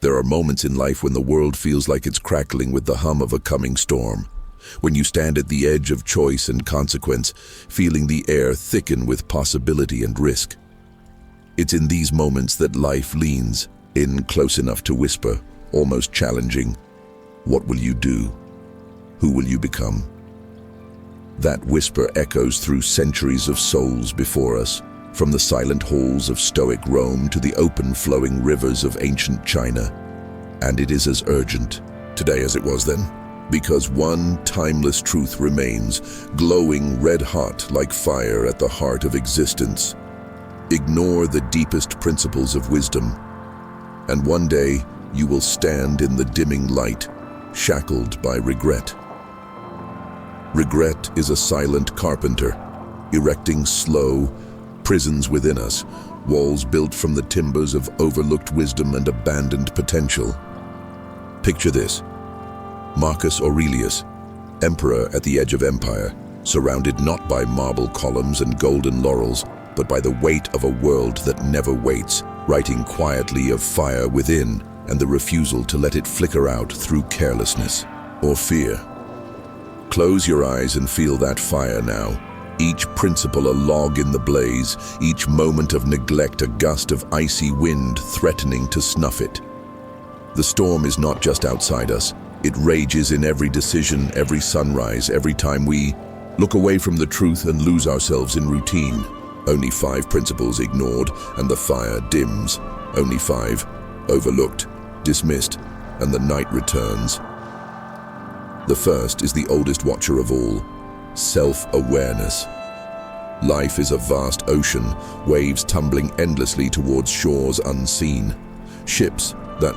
There are moments in life when the world feels like it's crackling with the hum of a coming storm. When you stand at the edge of choice and consequence, feeling the air thicken with possibility and risk. It's in these moments that life leans in close enough to whisper, almost challenging, "What will you do? Who will you become?" That whisper echoes through centuries of souls before us, from the silent halls of Stoic Rome to the open flowing rivers of ancient China. And it is as urgent today as it was then, because one timeless truth remains, glowing red-hot like fire at the heart of existence. Ignore the deepest principles of wisdom, and one day you will stand in the dimming light, shackled by regret. Regret is a silent carpenter, erecting slow prisons within us, walls built from the timbers of overlooked wisdom and abandoned potential. Picture this: Marcus Aurelius, emperor at the edge of empire, surrounded not by marble columns and golden laurels, but by the weight of a world that never waits, writing quietly of fire within and the refusal to let it flicker out through carelessness or fear. Close your eyes and feel that fire now. Each principle a log in the blaze, each moment of neglect a gust of icy wind threatening to snuff it. The storm is not just outside us. It rages in every decision, every sunrise, every time we look away from the truth and lose ourselves in routine. Only 5 principles ignored, and the fire dims. Only 5 overlooked, dismissed, and the night returns. The first is the oldest watcher of all: self-awareness. Life is a vast ocean, waves tumbling endlessly towards shores unseen. Ships that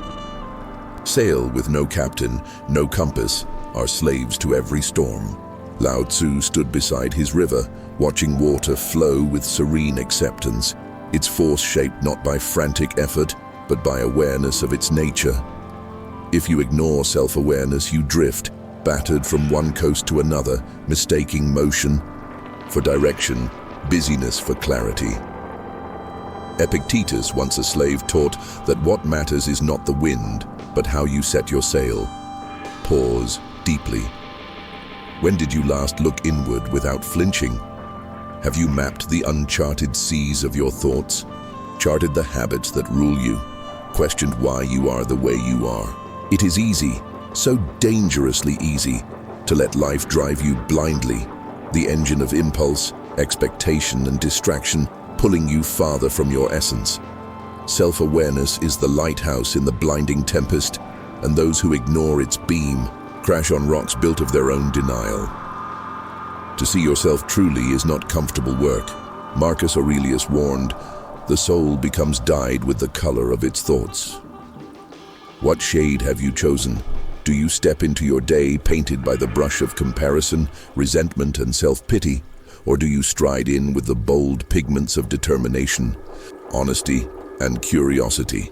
sail with no captain, no compass, are slaves to every storm. Lao Tzu stood beside his river, watching water flow with serene acceptance, its force shaped not by frantic effort, but by awareness of its nature. If you ignore self-awareness, you drift, battered from one coast to another, mistaking motion for direction, busyness for clarity. Epictetus, once a slave, taught that what matters is not the wind, but how you set your sail. Pause deeply. When did you last look inward without flinching? Have you mapped the uncharted seas of your thoughts, charted the habits that rule you, questioned why you are the way you are? It is easy, so dangerously easy, to let life drive you blindly, the engine of impulse, expectation, and distraction pulling you farther from your essence. Self-awareness is the lighthouse in the blinding tempest, and those who ignore its beam crash on rocks built of their own denial. To see yourself truly is not comfortable work. Marcus Aurelius warned, "The soul becomes dyed with the color of its thoughts." What shade have you chosen? Do you step into your day painted by the brush of comparison, resentment, and self-pity? Or do you stride in with the bold pigments of determination, honesty, and curiosity?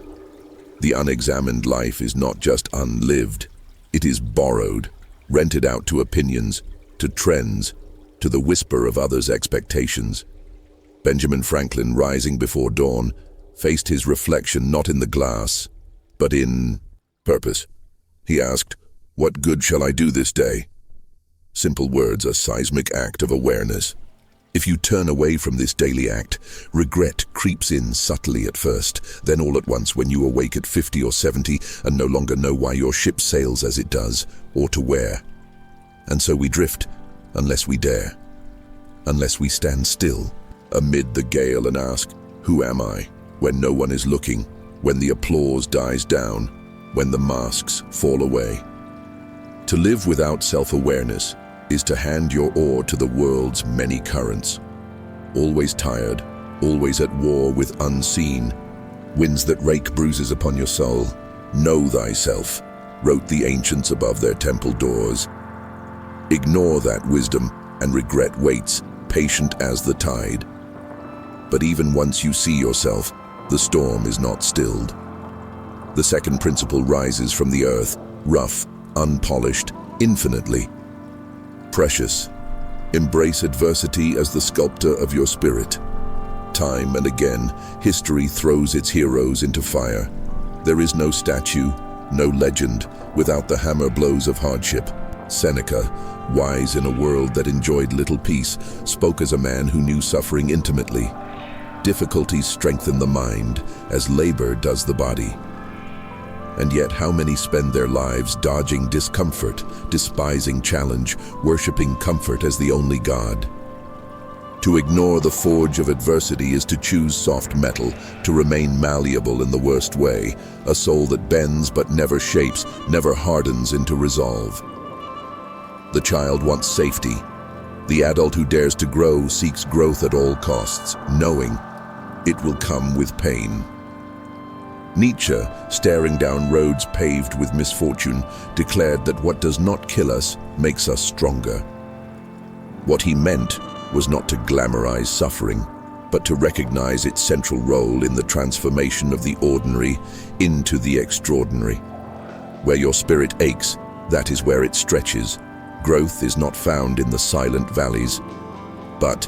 The unexamined life is not just unlived. It is borrowed, rented out to opinions, to trends, to the whisper of others' expectations. Benjamin Franklin, rising before dawn, faced his reflection not in the glass, but in purpose. He asked, "What good shall I do this day?" Simple words, a seismic act of awareness. If you turn away from this daily act, regret creeps in subtly at first, then all at once when you awake at 50 or 70 and no longer know why your ship sails as it does, or to where. And so we drift, unless we dare, unless we stand still amid the gale and ask, "Who am I?" when no one is looking, when the applause dies down, when the masks fall away. To live without self-awareness is to hand your oar to the world's many currents. Always tired, always at war with unseen, winds that rake bruises upon your soul. "Know thyself," wrote the ancients above their temple doors. Ignore that wisdom, and regret waits, patient as the tide. But even once you see yourself, the storm is not stilled. The second principle rises from the earth, rough, unpolished, infinitely precious. Embrace adversity as the sculptor of your spirit. Time and again, history throws its heroes into fire. There is no statue, no legend, without the hammer blows of hardship. Seneca, wise in a world that enjoyed little peace, spoke as a man who knew suffering intimately. Difficulties strengthen the mind, as labor does the body. And yet how many spend their lives dodging discomfort, despising challenge, worshipping comfort as the only God? To ignore the forge of adversity is to choose soft metal, to remain malleable in the worst way, a soul that bends but never shapes, never hardens into resolve. The child wants safety. The adult who dares to grow seeks growth at all costs, knowing it will come with pain. Nietzsche, staring down roads paved with misfortune, declared that what does not kill us makes us stronger. What he meant was not to glamorize suffering, but to recognize its central role in the transformation of the ordinary into the extraordinary. Where your spirit aches, that is where it stretches. Growth is not found in the silent valleys, but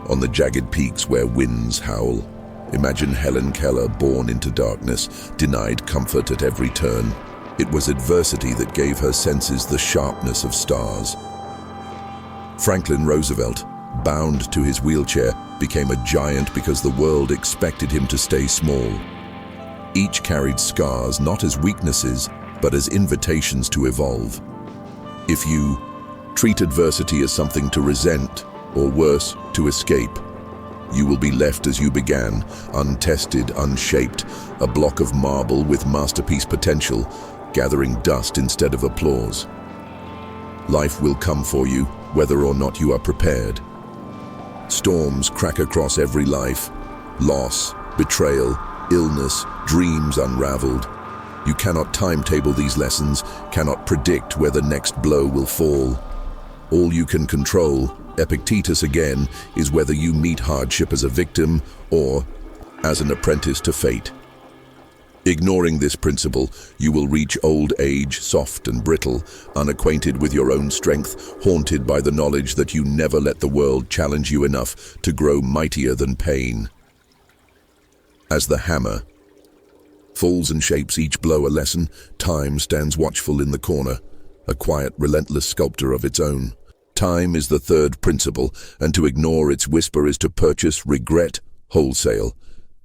on the jagged peaks where winds howl. Imagine Helen Keller, born into darkness, denied comfort at every turn. It was adversity that gave her senses the sharpness of stars. Franklin Roosevelt, bound to his wheelchair, became a giant because the world expected him to stay small. Each carried scars not as weaknesses, but as invitations to evolve. If you treat adversity as something to resent, or worse, to escape, you will be left as you began, untested, unshaped, a block of marble with masterpiece potential, gathering dust instead of applause. Life will come for you, whether or not you are prepared. Storms crack across every life. Loss, betrayal, illness, dreams unraveled. You cannot timetable these lessons, cannot predict where the next blow will fall. All you can control, Epictetus again, is whether you meet hardship as a victim or as an apprentice to fate. Ignoring this principle, you will reach old age soft and brittle, unacquainted with your own strength, haunted by the knowledge that you never let the world challenge you enough to grow mightier than pain. As the hammer falls and shapes each blow a lesson, time stands watchful in the corner, a quiet, relentless sculptor of its own. Time is the third principle, and to ignore its whisper is to purchase regret wholesale,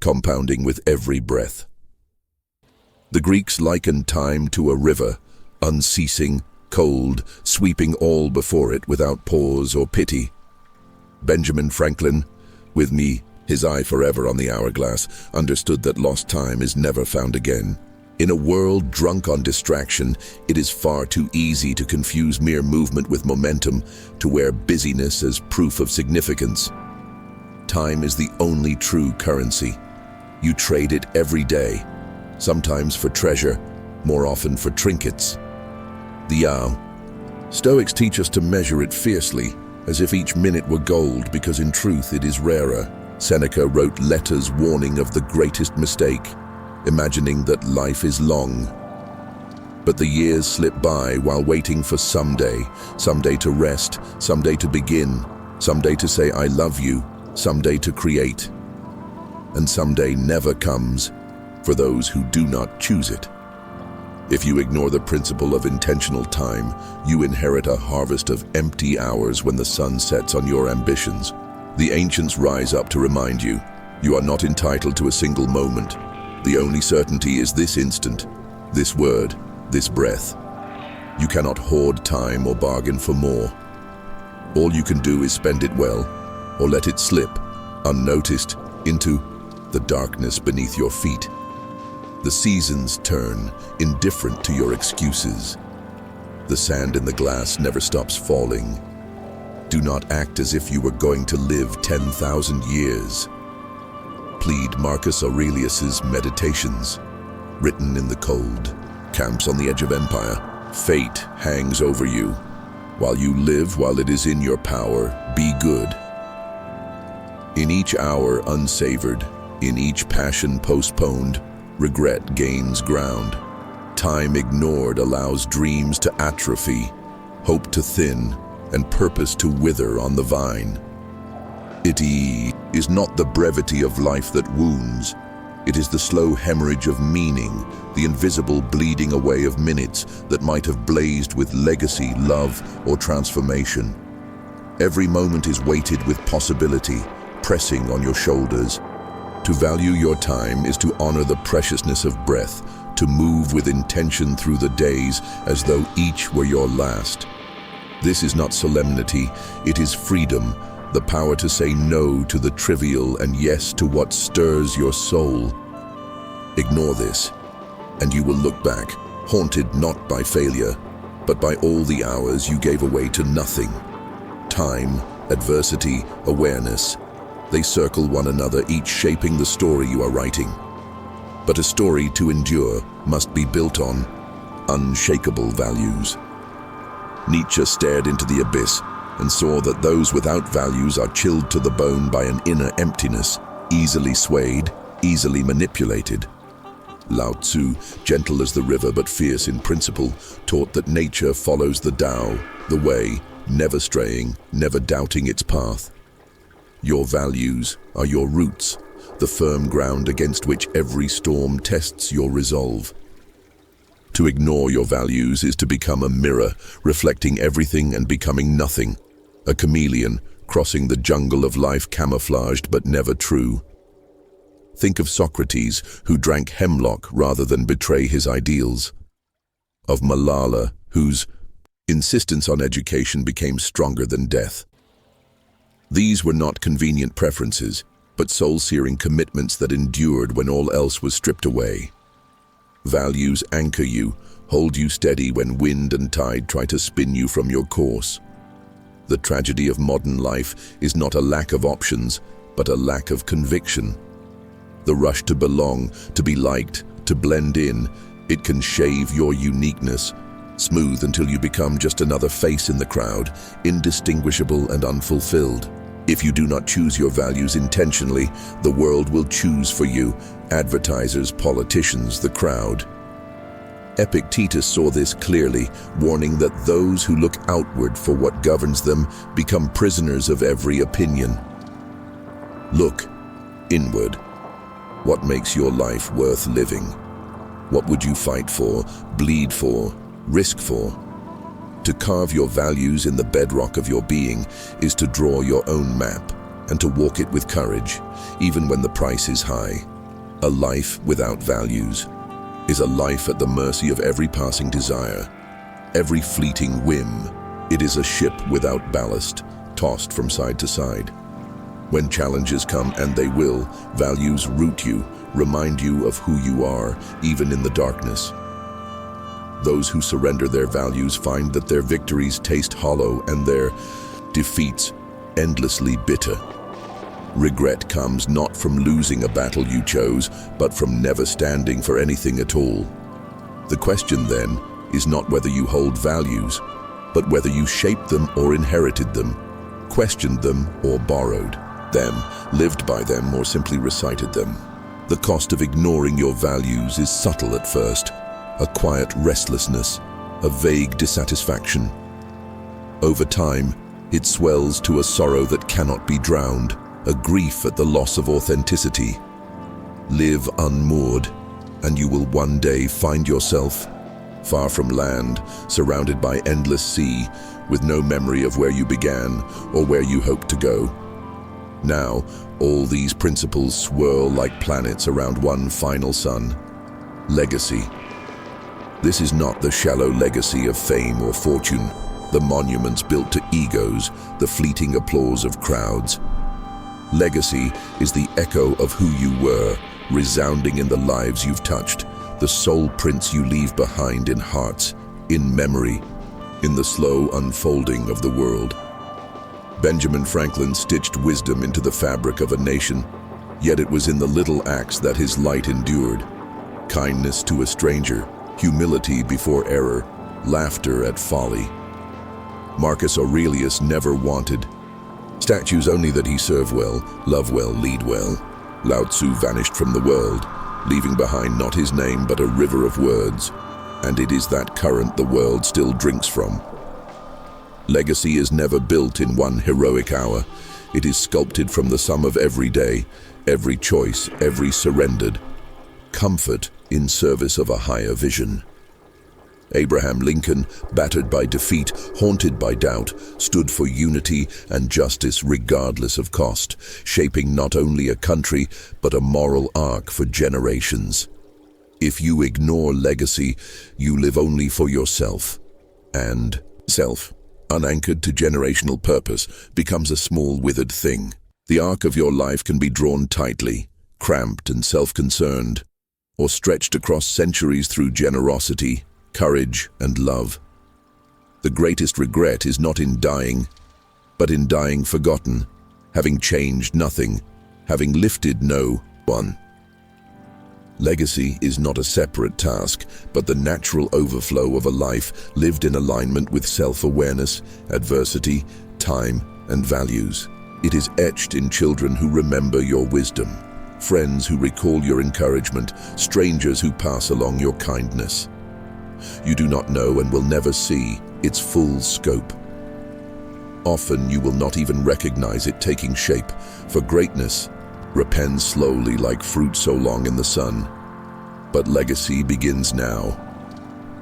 compounding with every breath. The Greeks likened time to a river, unceasing, cold, sweeping all before it without pause or pity. Benjamin Franklin, with me, his eye forever on the hourglass, understood that lost time is never found again. In a world drunk on distraction, it is far too easy to confuse mere movement with momentum, to wear busyness as proof of significance. Time is the only true currency. You trade it every day, sometimes for treasure, more often for trinkets. The Stoics teach us to measure it fiercely, as if each minute were gold, because in truth it is rarer. Seneca wrote letters warning of the greatest mistake, imagining that life is long. But the years slip by while waiting for someday to rest, someday to begin, someday to say I love you, someday to create. And someday never comes for those who do not choose it. If you ignore the principle of intentional time, you inherit a harvest of empty hours when the sun sets on your ambitions. The ancients rise up to remind you, you are not entitled to a single moment. The only certainty is this instant, this word, this breath. You cannot hoard time or bargain for more. All you can do is spend it well, or let it slip, unnoticed, into the darkness beneath your feet. The seasons turn, indifferent to your excuses. The sand in the glass never stops falling. Do not act as if you were going to live 10,000 years. Plead Marcus Aurelius's Meditations, written in the cold. Camps on the edge of empire. Fate hangs over you. While you live, while it is in your power, be good. In each hour unsavored, in each passion postponed, regret gains ground. Time ignored allows dreams to atrophy, hope to thin, and purpose to wither on the vine. It is not the brevity of life that wounds. It It is the slow hemorrhage of meaning, the invisible bleeding away of minutes that might have blazed with legacy, love, or transformation. Every moment is weighted with possibility, pressing on your shoulders. To value your time is to honor the preciousness of breath, to move with intention through the days as though each were your last. This is not solemnity, it is freedom, the power to say no to the trivial and yes to what stirs your soul. Ignore this, and you will look back, haunted not by failure, but by all the hours you gave away to nothing. Time, adversity, awareness, they circle one another, each shaping the story you are writing. But a story to endure must be built on unshakable values. Nietzsche stared into the abyss and saw that those without values are chilled to the bone by an inner emptiness, easily swayed, easily manipulated. Lao Tzu, gentle as the river but fierce in principle, taught that nature follows the Tao, the way, never straying, never doubting its path. Your values are your roots, the firm ground against which every storm tests your resolve. To ignore your values is to become a mirror, reflecting everything and becoming nothing, a chameleon crossing the jungle of life, camouflaged but never true. Think of Socrates, who drank hemlock rather than betray his ideals. Of Malala, whose insistence on education became stronger than death. These were not convenient preferences, but soul-searing commitments that endured when all else was stripped away. Values anchor you, hold you steady when wind and tide try to spin you from your course. The tragedy of modern life is not a lack of options, but a lack of conviction. The rush to belong, to be liked, to blend in, it can shave your uniqueness, smooth until you become just another face in the crowd, indistinguishable and unfulfilled. If you do not choose your values intentionally, the world will choose for you, advertisers, politicians, the crowd. Epictetus saw this clearly, warning that those who look outward for what governs them become prisoners of every opinion. Look inward. What makes your life worth living? What would you fight for, bleed for, risk for? To carve your values in the bedrock of your being is to draw your own map and to walk it with courage, even when the price is high. A life without values is a life at the mercy of every passing desire, every fleeting whim. It is a ship without ballast, tossed from side to side. When challenges come, and they will, values root you, remind you of who you are, even in the darkness. Those who surrender their values find that their victories taste hollow and their defeats endlessly bitter. Regret comes not from losing a battle you chose, but from never standing for anything at all. The question then is not whether you hold values, but whether you shaped them or inherited them, questioned them or borrowed them, lived by them or simply recited them. The cost of ignoring your values is subtle at first. A quiet restlessness, a vague dissatisfaction. Over time, it swells to a sorrow that cannot be drowned, a grief at the loss of authenticity. Live unmoored, and you will one day find yourself far from land, surrounded by endless sea, with no memory of where you began or where you hoped to go. Now, all these principles swirl like planets around one final sun. Legacy. This is not the shallow legacy of fame or fortune, the monuments built to egos, the fleeting applause of crowds. Legacy is the echo of who you were, resounding in the lives you've touched, the soul prints you leave behind in hearts, in memory, in the slow unfolding of the world. Benjamin Franklin stitched wisdom into the fabric of a nation, yet it was in the little acts that his light endured. Kindness to a stranger, humility before error, laughter at folly. Marcus Aurelius never wanted statues, only that he serve well, love well, lead well. Lao Tzu vanished from the world, leaving behind not his name but a river of words, and it is that current the world still drinks from. Legacy is never built in one heroic hour. It is sculpted from the sum of every day, every choice, every surrendered, comfort in service of a higher vision. Abraham Lincoln, battered by defeat, haunted by doubt, stood for unity and justice regardless of cost, shaping not only a country but a moral arc for generations. If you ignore legacy, you live only for yourself. And self, unanchored to generational purpose, becomes a small withered thing. The arc of your life can be drawn tightly, cramped and self-concerned, or stretched across centuries through generosity, courage, and love. The greatest regret is not in dying, but in dying forgotten, having changed nothing, having lifted no one. Legacy is not a separate task, but the natural overflow of a life lived in alignment with self-awareness, adversity, time, and values. It is etched in children who remember your wisdom, friends who recall your encouragement, strangers who pass along your kindness. You do not know and will never see its full scope. Often you will not even recognize it taking shape, for greatness repends slowly like fruit so long in the sun. But legacy begins now.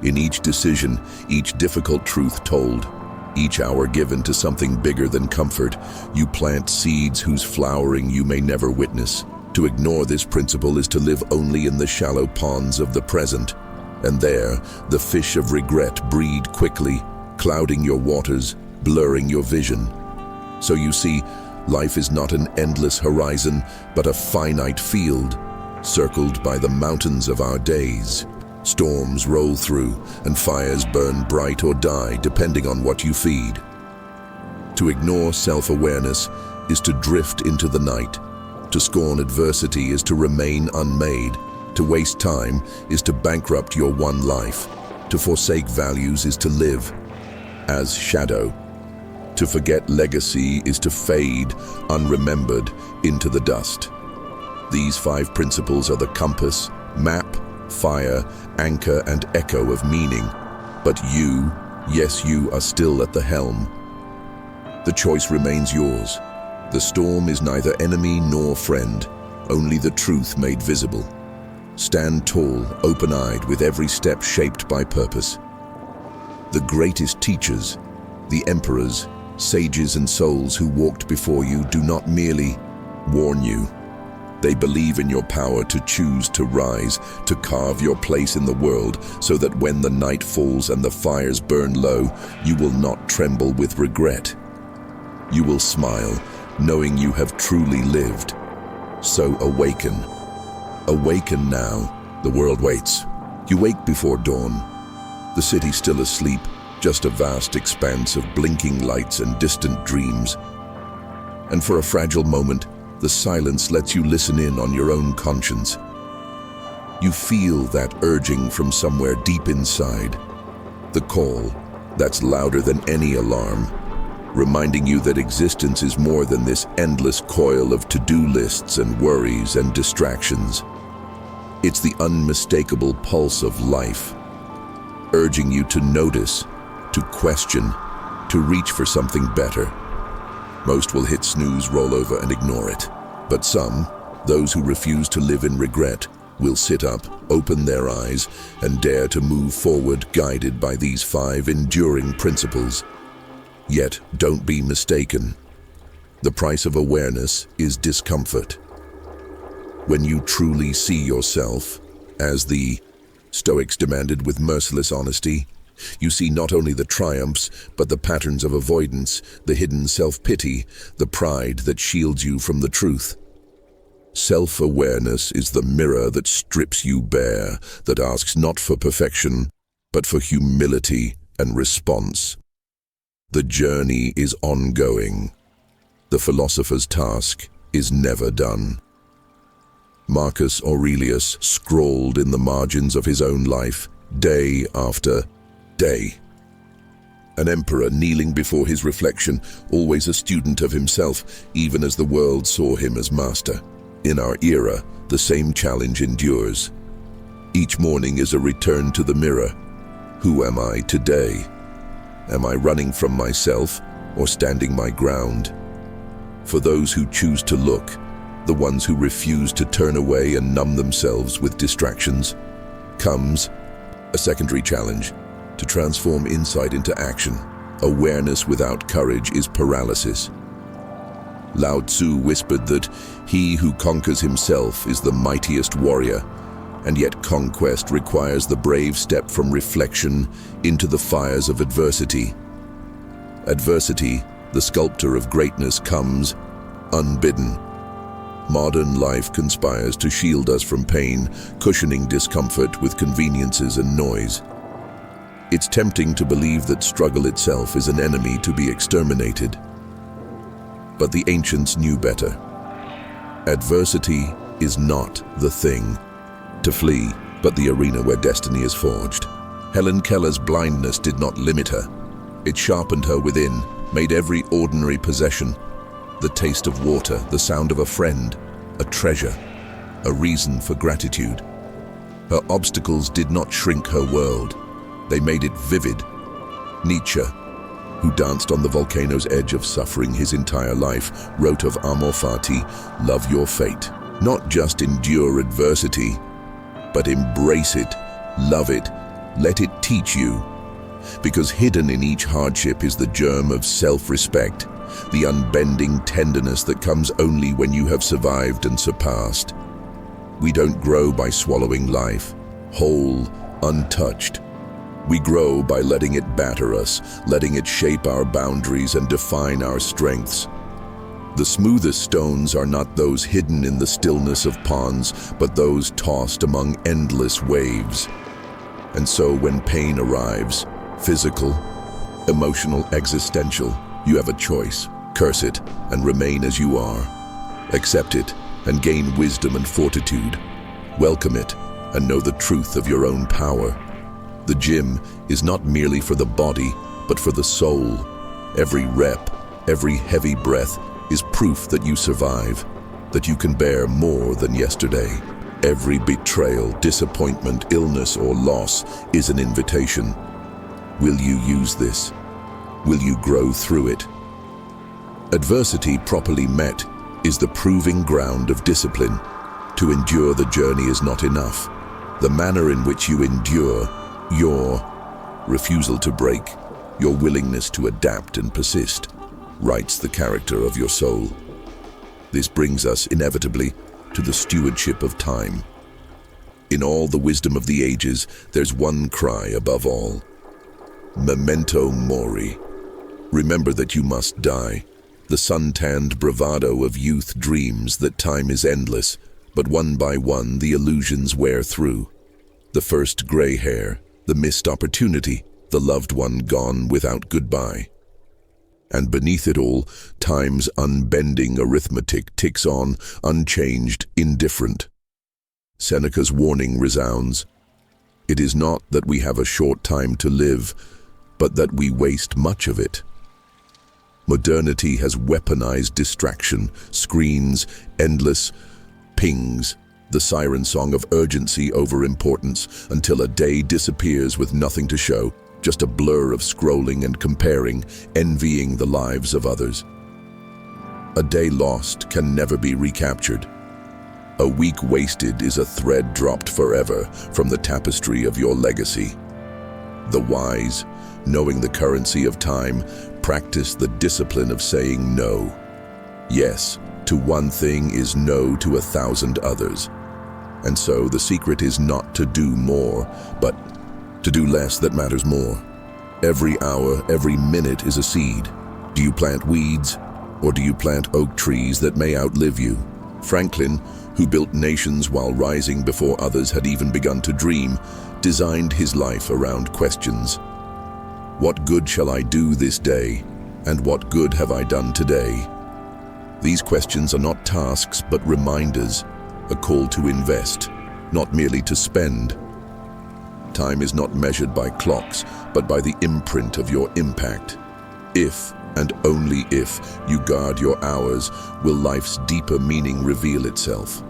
In each decision, each difficult truth told, each hour given to something bigger than comfort, you plant seeds whose flowering you may never witness. To ignore this principle is to live only in the shallow ponds of the present, and there, the fish of regret breed quickly, clouding your waters, blurring your vision. So you see, life is not an endless horizon, but a finite field, circled by the mountains of our days. Storms roll through, and fires burn bright or die, depending on what you feed. To ignore self-awareness is to drift into the night. To scorn adversity is to remain unmade. To waste time is to bankrupt your one life. To forsake values is to live as shadow. To forget legacy is to fade, unremembered, into the dust. These 5 principles are the compass, map, fire, anchor, and echo of meaning. But you, yes, you are still at the helm. The choice remains yours. The storm is neither enemy nor friend, only the truth made visible. Stand tall, open-eyed, with every step shaped by purpose. The greatest teachers, the emperors, sages and souls who walked before you do not merely warn you. They believe in your power to choose to rise, to carve your place in the world, so that when the night falls and the fires burn low, you will not tremble with regret. You will smile, knowing you have truly lived. So awaken. Awaken now. The world waits. You wake before dawn. The city still asleep, just a vast expanse of blinking lights and distant dreams. And for a fragile moment, the silence lets you listen in on your own conscience. You feel that urging from somewhere deep inside. The call that's louder than any alarm, reminding you that existence is more than this endless coil of to-do lists and worries and distractions. It's the unmistakable pulse of life, urging you to notice, to question, to reach for something better. Most will hit snooze, roll over, and ignore it. But some, those who refuse to live in regret, will sit up, open their eyes, and dare to move forward, guided by these 5 enduring principles. Yet, don't be mistaken. The price of awareness is discomfort. When you truly see yourself, as the Stoics demanded with merciless honesty, you see not only the triumphs, but the patterns of avoidance, the hidden self-pity, the pride that shields you from the truth. Self-awareness is the mirror that strips you bare, that asks not for perfection, but for humility and response. The journey is ongoing. The philosopher's task is never done. Marcus Aurelius scrawled in the margins of his own life, day after day. An emperor kneeling before his reflection, always a student of himself, even as the world saw him as master. In our era, the same challenge endures. Each morning is a return to the mirror. Who am I today? Am I running from myself or standing my ground? For those who choose to look, the ones who refuse to turn away and numb themselves with distractions. Comes a secondary challenge: to transform insight into action. Awareness without courage is paralysis. Lao Tzu whispered that he who conquers himself is the mightiest warrior, and yet conquest requires the brave step from reflection into the fires of adversity. Adversity, the sculptor of greatness, comes unbidden. Modern life conspires to shield us from pain, cushioning discomfort with conveniences and noise. It's tempting to believe that struggle itself is an enemy to be exterminated. But the ancients knew better. Adversity is not the thing to flee, but the arena where destiny is forged. Helen Keller's blindness did not limit her. It sharpened her within, made every ordinary possession, the taste of water, the sound of a friend, a treasure, a reason for gratitude. Her obstacles did not shrink her world. They made it vivid. Nietzsche, who danced on the volcano's edge of suffering his entire life, wrote of amor fati, love your fate. Not just endure adversity, but embrace it, love it, let it teach you. Because hidden in each hardship is the germ of self-respect, the unbending tenderness that comes only when you have survived and surpassed. We don't grow by swallowing life, whole, untouched. We grow by letting it batter us, letting it shape our boundaries and define our strengths. The smoothest stones are not those hidden in the stillness of ponds, but those tossed among endless waves. And so when pain arrives, physical, emotional, existential, you have a choice. Curse it and remain as you are. Accept it and gain wisdom and fortitude. Welcome it and know the truth of your own power. The gym is not merely for the body, but for the soul. Every rep, every heavy breath is proof that you survive, that you can bear more than yesterday. Every betrayal, disappointment, illness, or loss is an invitation. Will you use this? Will you grow through it? Adversity properly met is the proving ground of discipline. To endure the journey is not enough. The manner in which you endure, your refusal to break, your willingness to adapt and persist, writes the character of your soul. This brings us inevitably to the stewardship of time. In all the wisdom of the ages, there's one cry above all: memento mori. Remember that you must die. The sun-tanned bravado of youth dreams that time is endless, but one by one the illusions wear through. The first gray hair, the missed opportunity, the loved one gone without goodbye. And beneath it all, time's unbending arithmetic ticks on, unchanged, indifferent. Seneca's warning resounds. It is not that we have a short time to live, but that we waste much of it. Modernity has weaponized distraction, screens, endless pings, the siren song of urgency over importance, until a day disappears with nothing to show, just a blur of scrolling and comparing, envying the lives of others. A day lost can never be recaptured. A week wasted is a thread dropped forever from the tapestry of your legacy. The wise, knowing the currency of time, practice the discipline of saying no. Yes to one thing is no to 1,000 others. And so the secret is not to do more, but to do less that matters more. Every hour, every minute is a seed. Do you plant weeds, or do you plant oak trees that may outlive you? Franklin, who built nations while rising before others had even begun to dream, designed his life around questions. What good shall I do this day, and what good have I done today? These questions are not tasks but reminders, a call to invest, not merely to spend. Time is not measured by clocks, but by the imprint of your impact. If, and only if, you guard your hours, will life's deeper meaning reveal itself.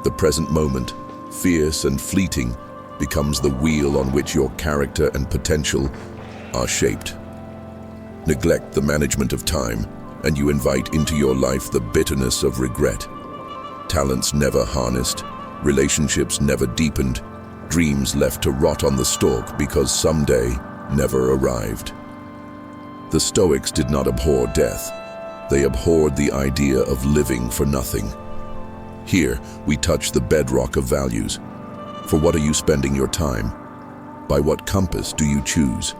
The present moment, fierce and fleeting, becomes the wheel on which your character and potential are shaped. Neglect the management of time, and you invite into your life the bitterness of regret. talents never harnessed, relationships never deepened, dreams left to rot on the stalk because someday never arrived. The Stoics did not abhor death. They abhorred the idea of living for nothing. Here, we touch the bedrock of values. For what are you spending your time? By what compass do you choose?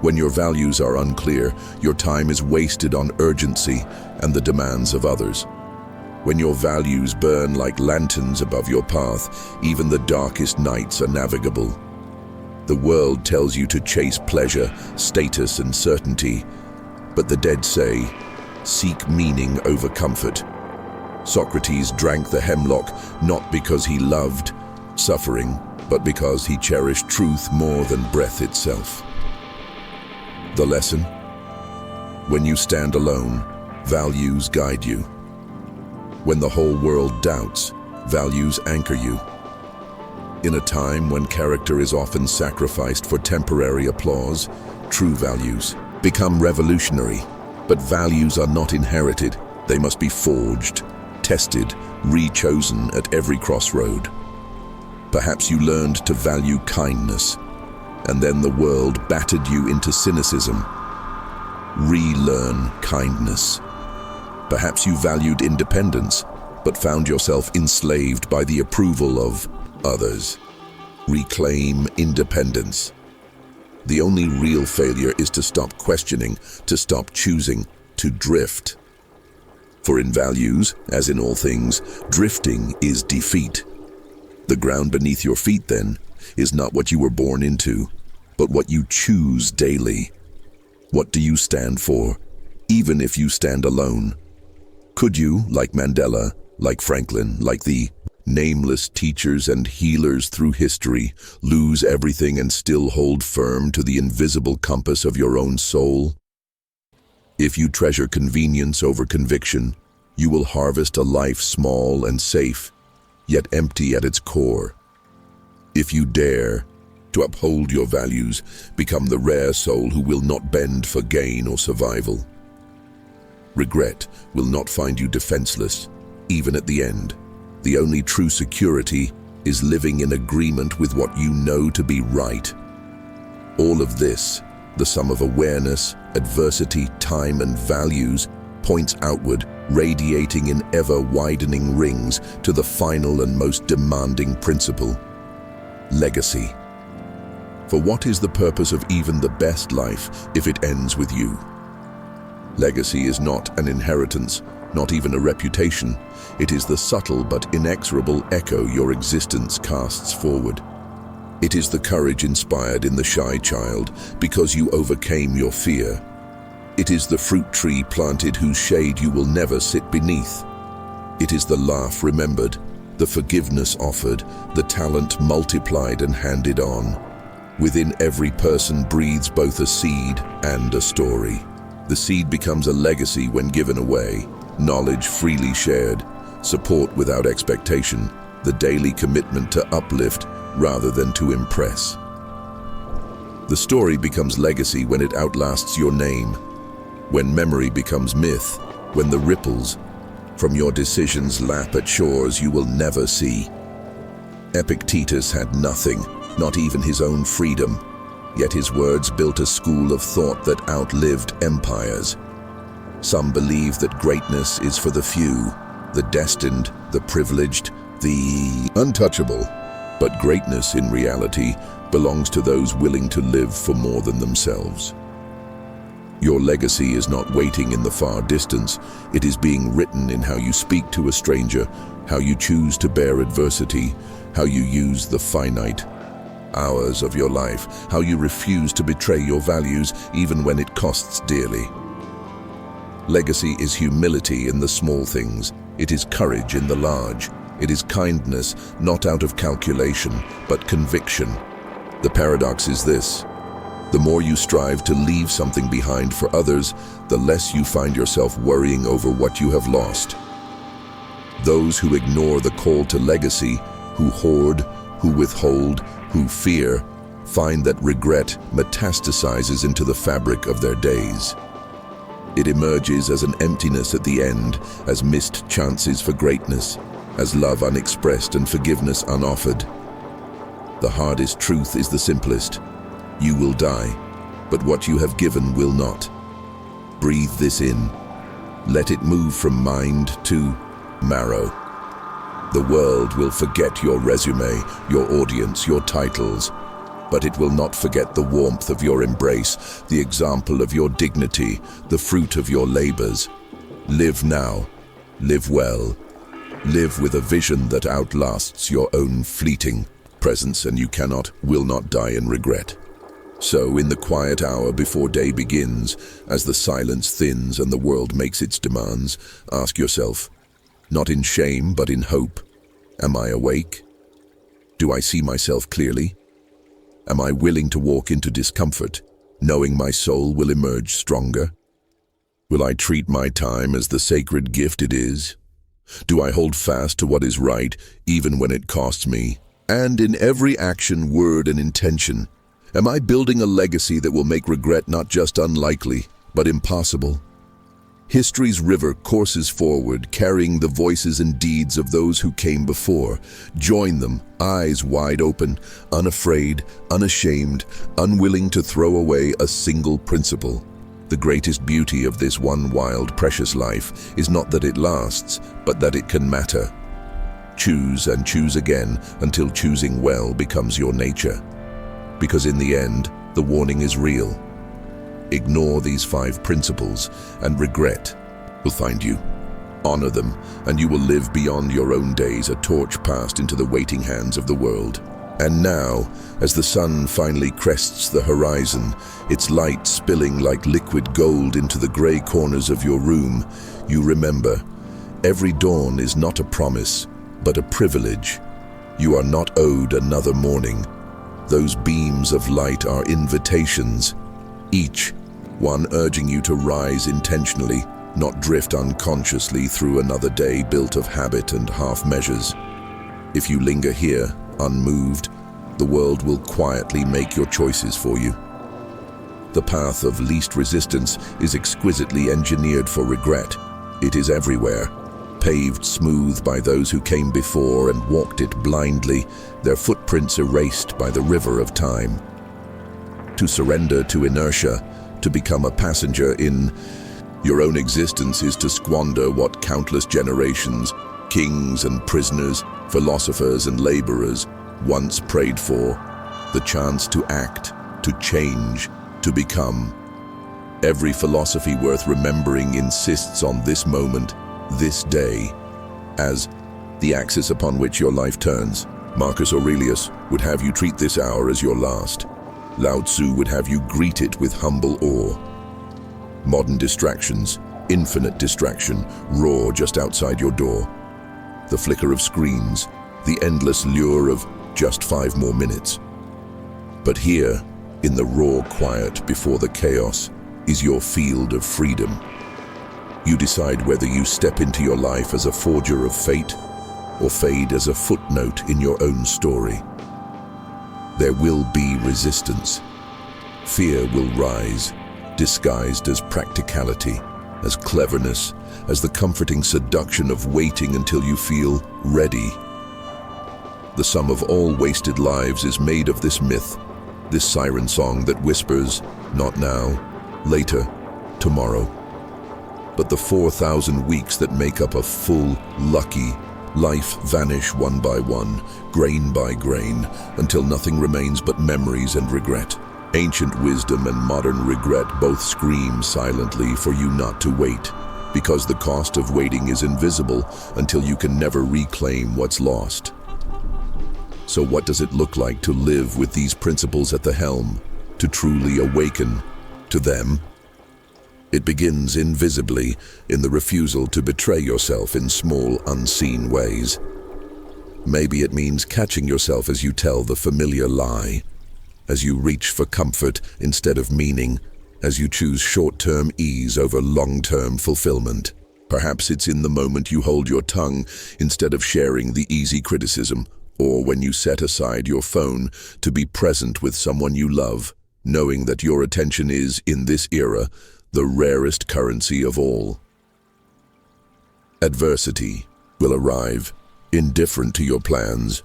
When your values are unclear, your time is wasted on urgency and the demands of others. When your values burn like lanterns above your path, even the darkest nights are navigable. The world tells you to chase pleasure, status, and certainty, but the dead say, seek meaning over comfort. Socrates drank the hemlock not because he loved suffering, but because he cherished truth more than breath itself. The lesson? When you stand alone, values guide you. When the whole world doubts, values anchor you. In a time when character is often sacrificed for temporary applause, true values become revolutionary. But values are not inherited. They must be forged, tested, rechosen at every crossroad. Perhaps you learned to value kindness, and then the world battered you into cynicism. Relearn kindness. Perhaps you valued independence, but found yourself enslaved by the approval of others. Reclaim independence. The only real failure is to stop questioning, to stop choosing, to drift. For in values, as in all things, drifting is defeat. The ground beneath your feet, then, is not what you were born into, but what you choose daily. What do you stand for, even if you stand alone? Could you, like Mandela, like Franklin, like the nameless teachers and healers through history, lose everything and still hold firm to the invisible compass of your own soul? If you treasure convenience over conviction, you will harvest a life small and safe, yet empty at its core. If you dare to uphold your values, become the rare soul who will not bend for gain or survival. Regret will not find you defenseless, even at the end. The only true security is living in agreement with what you know to be right. All of this, the sum of awareness, adversity, time, and values, points outward, radiating in ever-widening rings to the final and most demanding principle: legacy. For what is the purpose of even the best life if it ends with you? Legacy is not an inheritance, not even a reputation. It is the subtle but inexorable echo your existence casts forward. It is the courage inspired in the shy child because you overcame your fear. It is the fruit tree planted whose shade you will never sit beneath. It is the laugh remembered, the forgiveness offered, the talent multiplied and handed on. Within every person breathes both a seed and a story. The seed becomes a legacy when given away, knowledge freely shared, support without expectation, the daily commitment to uplift rather than to impress. The story becomes legacy when it outlasts your name, when memory becomes myth, when the ripples from your decisions lap at shores you will never see. Epictetus had nothing, not even his own freedom, yet his words built a school of thought that outlived empires. Some believe that greatness is for the few, the destined, the privileged, the untouchable. But greatness, in reality, belongs to those willing to live for more than themselves. Your legacy is not waiting in the far distance. It is being written in how you speak to a stranger, how you choose to bear adversity, how you use the finite hours of your life, how you refuse to betray your values even when it costs dearly. Legacy is humility in the small things. It is courage in the large. It is kindness, not out of calculation, but conviction. The paradox is this: the more you strive to leave something behind for others, the less you find yourself worrying over what you have lost. Those who ignore the call to legacy, who hoard, who withhold, who fear, find that regret metastasizes into the fabric of their days. It emerges as an emptiness at the end, as missed chances for greatness. as love unexpressed and forgiveness unoffered. The hardest truth is the simplest. You will die, but what you have given will not. Breathe this in. Let it move from mind to marrow. The world will forget your resume, your audience, your titles, but it will not forget the warmth of your embrace, the example of your dignity, the fruit of your labors. Live now. Live well. Live with a vision that outlasts your own fleeting presence, and you will not die in regret. So, in the quiet hour before day begins, as the silence thins and the world makes its demands, ask yourself, not in shame but in hope, am I awake? Do I see myself clearly? Am I willing to walk into discomfort, knowing my soul will emerge stronger? Will I treat my time as the sacred gift it is? Do I hold fast to what is right, even when it costs me? And in every action, word, and intention, am I building a legacy that will make regret not just unlikely, but impossible? History's river courses forward, carrying the voices and deeds of those who came before. Join them, eyes wide open, unafraid, unashamed, unwilling to throw away a single principle. The greatest beauty of this one wild, precious life is not that it lasts, but that it can matter. Choose and choose again until choosing well becomes your nature. Because in the end, the warning is real. Ignore these 5 principles, and regret will find you. Honor them, and you will live beyond your own days, a torch passed into the waiting hands of the world. And now, as the sun finally crests the horizon, its light spilling like liquid gold into the gray corners of your room, you remember, every dawn is not a promise, but a privilege. You are not owed another morning. Those beams of light are invitations, each one urging you to rise intentionally, not drift unconsciously through another day built of habit and half measures. If you linger here, unmoved, the world will quietly make your choices for you. The path of least resistance is exquisitely engineered for regret. It is everywhere, paved smooth by those who came before and walked it blindly, their footprints erased by the river of time. To surrender to inertia, to become a passenger in your own existence, is to squander what countless generations, kings and prisoners, philosophers and laborers once prayed for, the chance to act, to change, to become. Every philosophy worth remembering insists on this moment, this day, as the axis upon which your life turns. Marcus Aurelius would have you treat this hour as your last. Lao Tzu would have you greet it with humble awe. Modern distractions, infinite distraction, roar just outside your door. The flicker of screens, the endless lure of just 5 more minutes. But here, in the raw quiet before the chaos, is your field of freedom. You decide whether you step into your life as a forger of fate or fade as a footnote in your own story. There will be resistance. Fear will rise, disguised as practicality, as cleverness, as the comforting seduction of waiting until you feel ready. The sum of all wasted lives is made of this myth, this siren song that whispers, not now, later, tomorrow. But the 4,000 weeks that make up a full, lucky life vanish one by one, grain by grain, until nothing remains but memories and regret. Ancient wisdom and modern regret both scream silently for you not to wait, because the cost of waiting is invisible until you can never reclaim what's lost. So what does it look like to live with these principles at the helm, to truly awaken to them? It begins invisibly in the refusal to betray yourself in small, unseen ways. Maybe it means catching yourself as you tell the familiar lie, as you reach for comfort instead of meaning, as you choose short-term ease over long-term fulfillment. Perhaps it's in the moment you hold your tongue instead of sharing the easy criticism, or when you set aside your phone to be present with someone you love, knowing that your attention is, in this era, the rarest currency of all. Adversity will arrive, indifferent to your plans.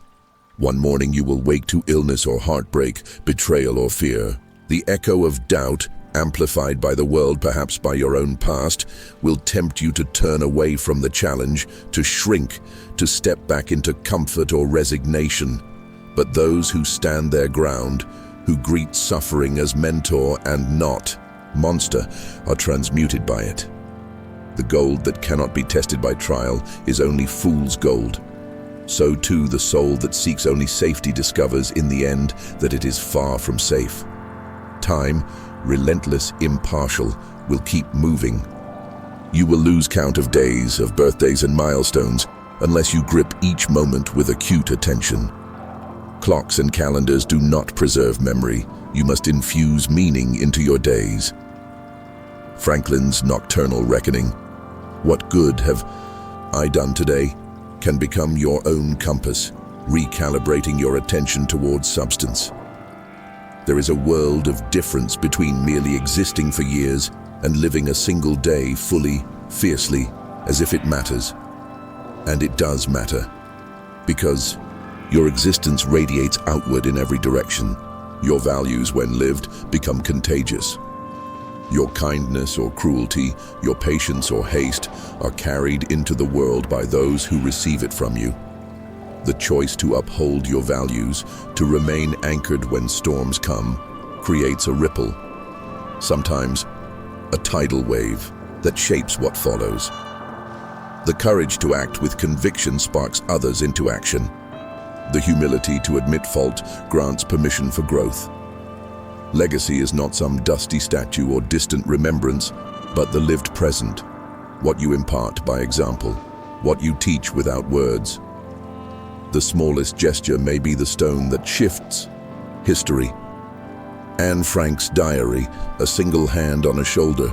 One morning you will wake to illness or heartbreak, betrayal or fear. The echo of doubt, amplified by the world, perhaps by your own past, will tempt you to turn away from the challenge, to shrink, to step back into comfort or resignation. But those who stand their ground, who greet suffering as mentor and not monster, are transmuted by it. The gold that cannot be tested by trial is only fool's gold. So too the soul that seeks only safety discovers in the end that it is far from safe. Time, relentless, impartial, will keep moving. You will lose count of days, of birthdays and milestones, unless you grip each moment with acute attention. Clocks and calendars do not preserve memory. You must infuse meaning into your days. Franklin's nocturnal reckoning, "What good have I done today?" can become your own compass, recalibrating your attention towards substance. There is a world of difference between merely existing for years and living a single day fully, fiercely, as if it matters. And it does matter, because your existence radiates outward in every direction. Your values, when lived, become contagious. Your kindness or cruelty, your patience or haste, are carried into the world by those who receive it from you. The choice to uphold your values, to remain anchored when storms come, creates a ripple, sometimes a tidal wave, that shapes what follows. The courage to act with conviction sparks others into action. The humility to admit fault grants permission for growth. Legacy is not some dusty statue or distant remembrance, but the lived present, what you impart by example, what you teach without words. The smallest gesture may be the stone that shifts history. Anne Frank's diary, a single hand on a shoulder,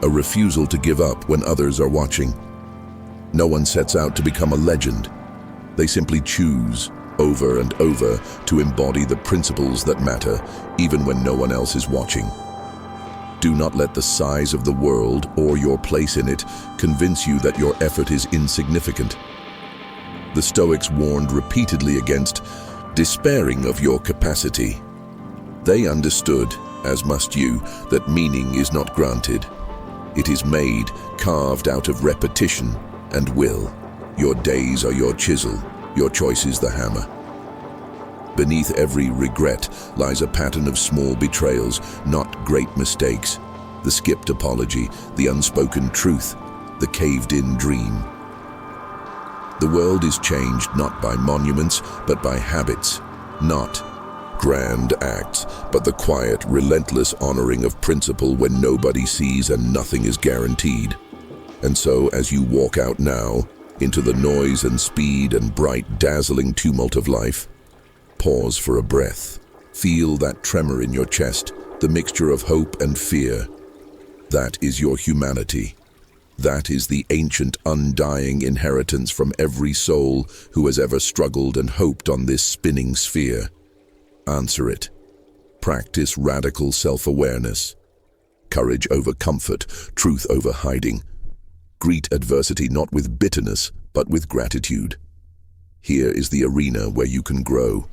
a refusal to give up when others are watching. No one sets out to become a legend. They simply choose, over and over, to embody the principles that matter, even when no one else is watching. Do not let the size of the world or your place in it convince you that your effort is insignificant. The Stoics warned repeatedly against despairing of your capacity. They understood, as must you, that meaning is not granted. It is made, carved out of repetition and will. Your days are your chisel, your choice is the hammer. Beneath every regret lies a pattern of small betrayals, not great mistakes. The skipped apology, the unspoken truth, the caved-in dream. The world is changed not by monuments, but by habits, not grand acts, but the quiet, relentless honoring of principle when nobody sees and nothing is guaranteed. And so, as you walk out now, into the noise and speed and bright, dazzling tumult of life, pause for a breath. Feel that tremor in your chest, the mixture of hope and fear. That is your humanity. That is the ancient, undying inheritance from every soul who has ever struggled and hoped on this spinning sphere. Answer it. Practice radical self-awareness. Courage over comfort, truth over hiding. Greet adversity not with bitterness, but with gratitude. Here is the arena where you can grow.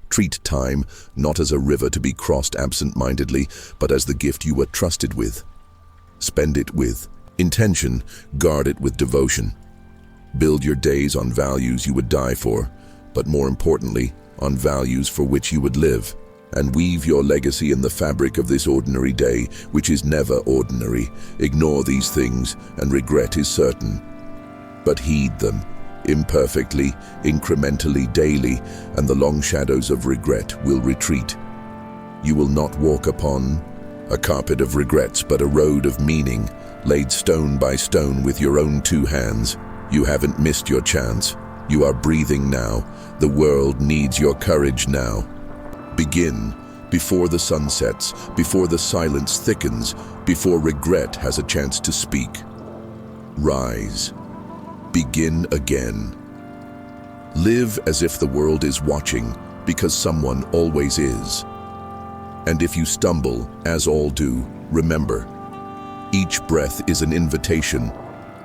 Treat time not as a river to be crossed absent-mindedly, but as the gift you were trusted with. Spend it with intention, guard it with devotion. Build your days on values you would die for, but more importantly, on values for which you would live. And weave your legacy in the fabric of this ordinary day, which is never ordinary. Ignore these things, and regret is certain. But heed them, imperfectly, incrementally, daily, and the long shadows of regret will retreat. You will not walk upon a carpet of regrets, but a road of meaning, laid stone by stone with your own two hands. You haven't missed your chance. You are breathing now. The world needs your courage now. Begin, before the sun sets, before the silence thickens, before regret has a chance to speak. Rise. Begin again. Live as if the world is watching, because someone always is. And if you stumble, as all do, remember, each breath is an invitation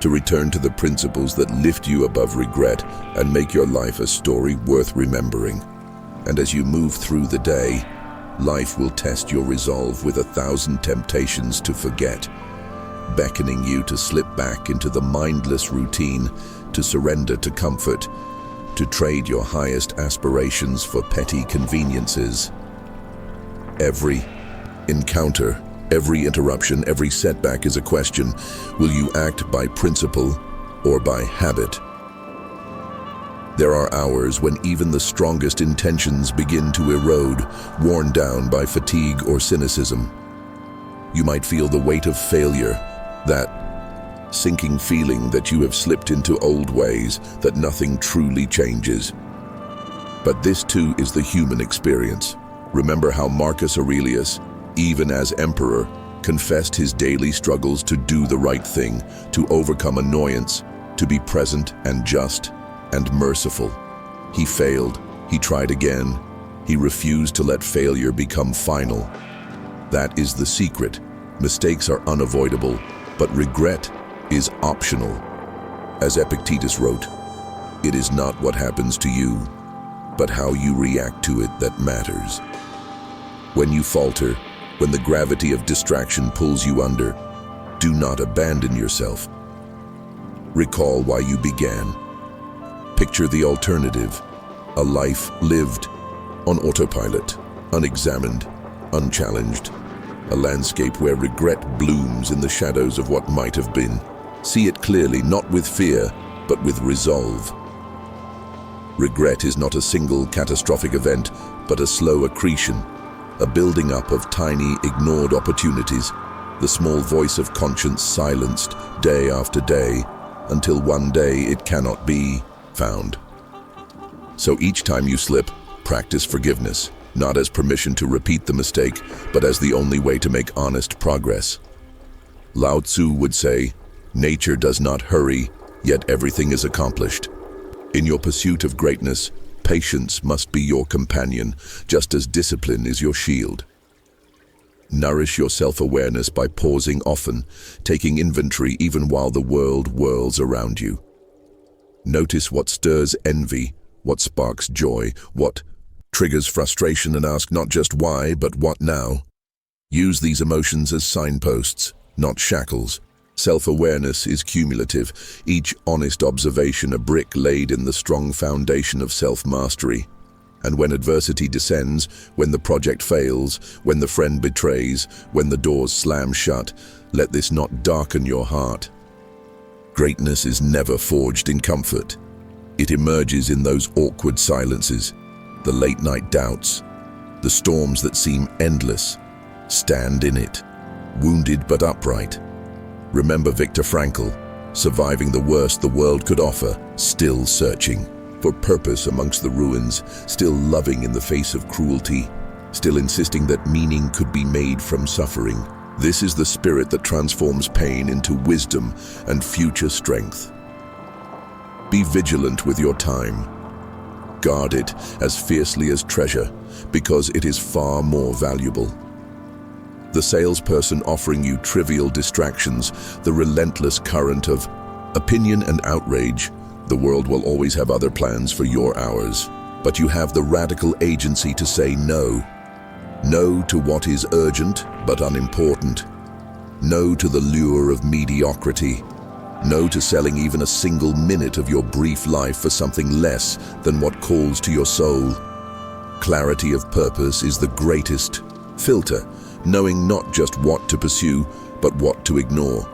to return to the principles that lift you above regret and make your life a story worth remembering. And as you move through the day, life will test your resolve with 1,000 temptations to forget, beckoning you to slip back into the mindless routine, to surrender to comfort, to trade your highest aspirations for petty conveniences. Every encounter, every interruption, every setback is a question: will you act by principle or by habit? There are hours when even the strongest intentions begin to erode, worn down by fatigue or cynicism. You might feel the weight of failure, that sinking feeling that you have slipped into old ways, that nothing truly changes. But this too is the human experience. Remember how Marcus Aurelius, even as emperor, confessed his daily struggles to do the right thing, to overcome annoyance, to be present and just and merciful. He failed, he tried again, he refused to let failure become final. That is the secret. Mistakes are unavoidable, but regret is optional. As Epictetus wrote, "It is not what happens to you, but how you react to it that matters." When you falter, when the gravity of distraction pulls you under, do not abandon yourself. Recall why you began. Picture the alternative, a life lived on autopilot, unexamined, unchallenged, a landscape where regret blooms in the shadows of what might have been. See it clearly, not with fear, but with resolve. Regret is not a single catastrophic event, but a slow accretion, a building up of tiny, ignored opportunities, the small voice of conscience silenced day after day, until one day it cannot be found. So each time you slip, practice forgiveness, not as permission to repeat the mistake, but as the only way to make honest progress. Lao Tzu would say, "Nature does not hurry, yet everything is accomplished." In your pursuit of greatness, patience must be your companion, just as discipline is your shield. Nourish your self-awareness by pausing often, taking inventory even while the world whirls around you. Notice what stirs envy, what sparks joy, what triggers frustration, and ask not just why, but what now. Use these emotions as signposts, not shackles. Self-awareness is cumulative, each honest observation a brick laid in the strong foundation of self-mastery. And when adversity descends, when the project fails, when the friend betrays, when the doors slam shut, let this not darken your heart. Greatness is never forged in comfort. It emerges in those awkward silences, the late-night doubts, the storms that seem endless. Stand in it, wounded but upright. Remember Viktor Frankl, surviving the worst the world could offer, still searching for purpose amongst the ruins, still loving in the face of cruelty, still insisting that meaning could be made from suffering. This is the spirit that transforms pain into wisdom and future strength. Be vigilant with your time. Guard it as fiercely as treasure, because it is far more valuable. The salesperson offering you trivial distractions, the relentless current of opinion and outrage. The world will always have other plans for your hours, but you have the radical agency to say no. No to what is urgent but unimportant. No to the lure of mediocrity. No to selling even a single minute of your brief life for something less than what calls to your soul. Clarity of purpose is the greatest filter, knowing not just what to pursue, but what to ignore.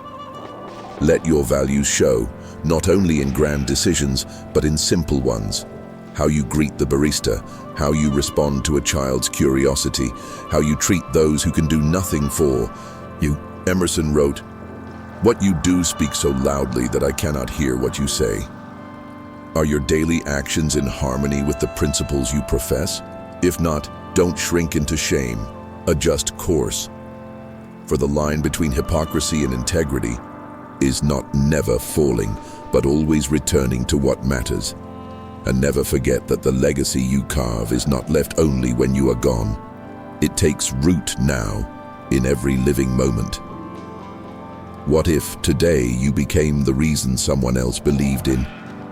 Let your values show, not only in grand decisions, but in simple ones. How you greet the barista, how you respond to a child's curiosity, how you treat those who can do nothing for you. Emerson wrote, "What you do speaks so loudly that I cannot hear what you say." Are your daily actions in harmony with the principles you profess? If not, don't shrink into shame. Adjust course. For the line between hypocrisy and integrity is not never falling, but always returning to what matters. And never forget that the legacy you carve is not left only when you are gone. It takes root now, in every living moment. What if today you became the reason someone else believed in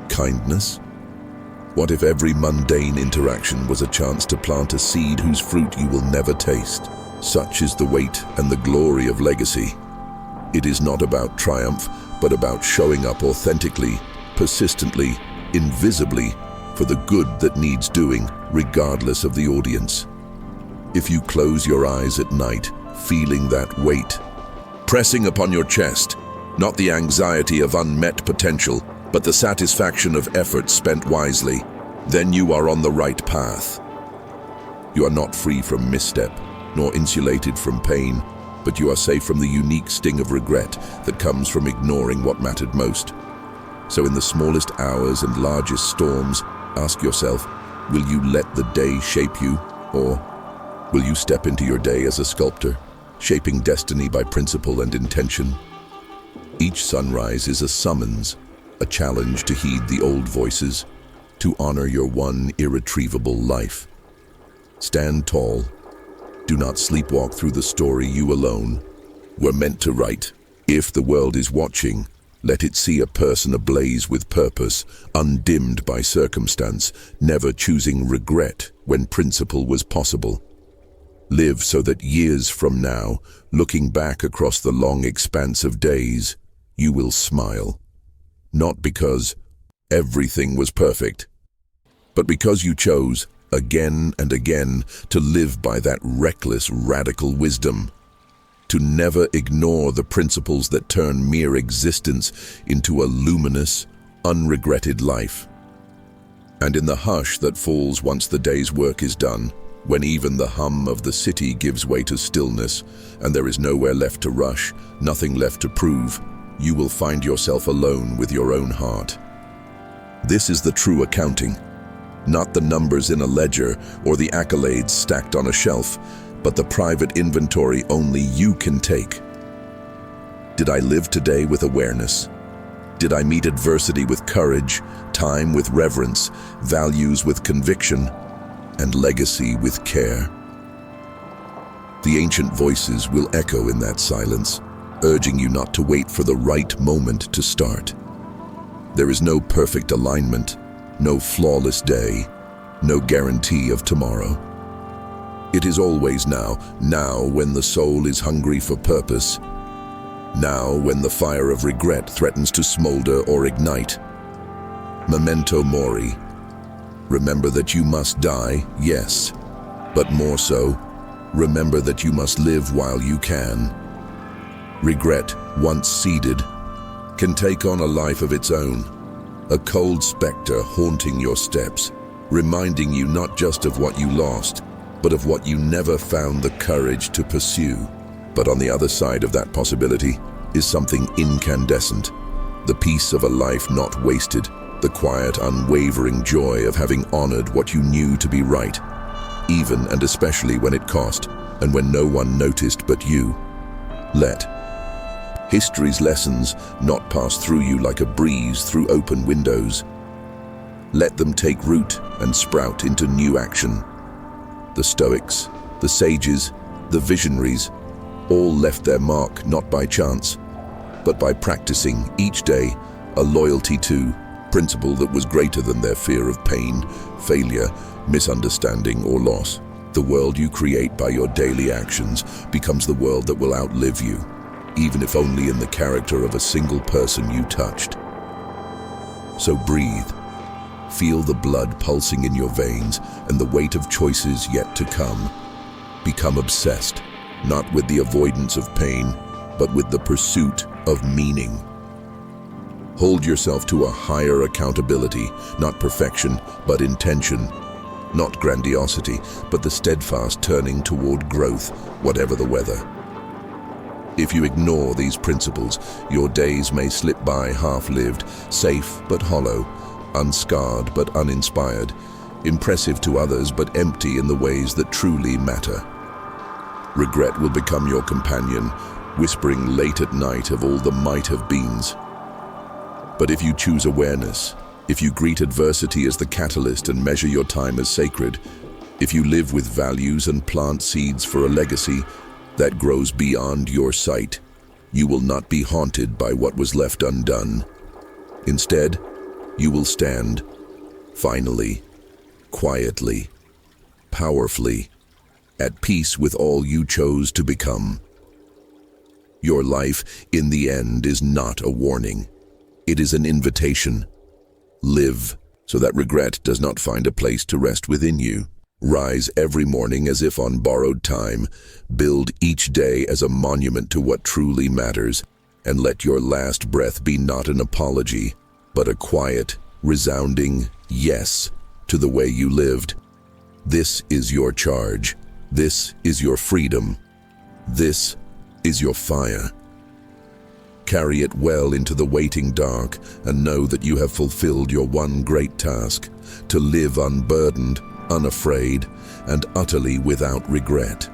kindness? What if every mundane interaction was a chance to plant a seed whose fruit you will never taste? Such is the weight and the glory of legacy. It is not about triumph, but about showing up authentically, persistently, invisibly, for the good that needs doing, regardless of the audience. If you close your eyes at night, feeling that weight, pressing upon your chest, not the anxiety of unmet potential, but the satisfaction of effort spent wisely, then you are on the right path. You are not free from misstep, nor insulated from pain, but you are safe from the unique sting of regret that comes from ignoring what mattered most. So in the smallest hours and largest storms, ask yourself, will you let the day shape you, or will you step into your day as a sculptor, shaping destiny by principle and intention? Each sunrise is a summons, a challenge to heed the old voices, to honor your one irretrievable life. Stand tall. Do not sleepwalk through the story you alone were meant to write. If the world is watching, let it see a person ablaze with purpose, undimmed by circumstance, never choosing regret when principle was possible. Live so that years from now, looking back across the long expanse of days, you will smile. Not because everything was perfect, but because you chose, again and again, to live by that reckless, radical wisdom, to never ignore the principles that turn mere existence into a luminous, unregretted life. And in the hush that falls once the day's work is done, when even the hum of the city gives way to stillness, and there is nowhere left to rush, nothing left to prove, you will find yourself alone with your own heart. This is the true accounting, not the numbers in a ledger or the accolades stacked on a shelf, but the private inventory only you can take. Did I live today with awareness? Did I meet adversity with courage, time with reverence, values with conviction, and legacy with care? The ancient voices will echo in that silence, urging you not to wait for the right moment to start. There is no perfect alignment, no flawless day, no guarantee of tomorrow. It is always now when the soul is hungry for purpose, now when the fire of regret threatens to smolder or ignite. Memento mori. Remember that you must die, yes, but more so, remember that you must live while you can. Regret, once seeded, can take on a life of its own, a cold specter haunting your steps, reminding you not just of what you lost, but of what you never found the courage to pursue. But on the other side of that possibility is something incandescent, the peace of a life not wasted, the quiet, unwavering joy of having honored what you knew to be right, even and especially when it cost, and when no one noticed but you. Let history's lessons not pass through you like a breeze through open windows. Let them take root and sprout into new action. The Stoics, the sages, the visionaries, all left their mark not by chance, but by practicing each day a loyalty to principle that was greater than their fear of pain, failure, misunderstanding, or loss. The world you create by your daily actions becomes the world that will outlive you, even if only in the character of a single person you touched. So breathe. Feel the blood pulsing in your veins and the weight of choices yet to come. Become obsessed, not with the avoidance of pain, but with the pursuit of meaning. Hold yourself to a higher accountability, not perfection, but intention. Not grandiosity, but the steadfast turning toward growth, whatever the weather. If you ignore these principles, your days may slip by half-lived, safe but hollow, unscarred but uninspired, impressive to others but empty in the ways that truly matter. Regret will become your companion, whispering late at night of all the might-have-beens. But if you choose awareness, if you greet adversity as the catalyst and measure your time as sacred, if you live with values and plant seeds for a legacy that grows beyond your sight, You will not be haunted by what was left undone. Instead, you will stand, finally, quietly, powerfully, at peace with all you chose to become. Your life, in the end, is not a warning. It is an invitation. Live so that regret does not find a place to rest within you. Rise every morning as if on borrowed time. Build each day as a monument to what truly matters, and let your last breath be not an apology, but a quiet, resounding yes to the way you lived. This is your charge. This is your freedom. This is your fire. Carry it well into the waiting dark, and know that you have fulfilled your one great task, to live unburdened, unafraid, and utterly without regret.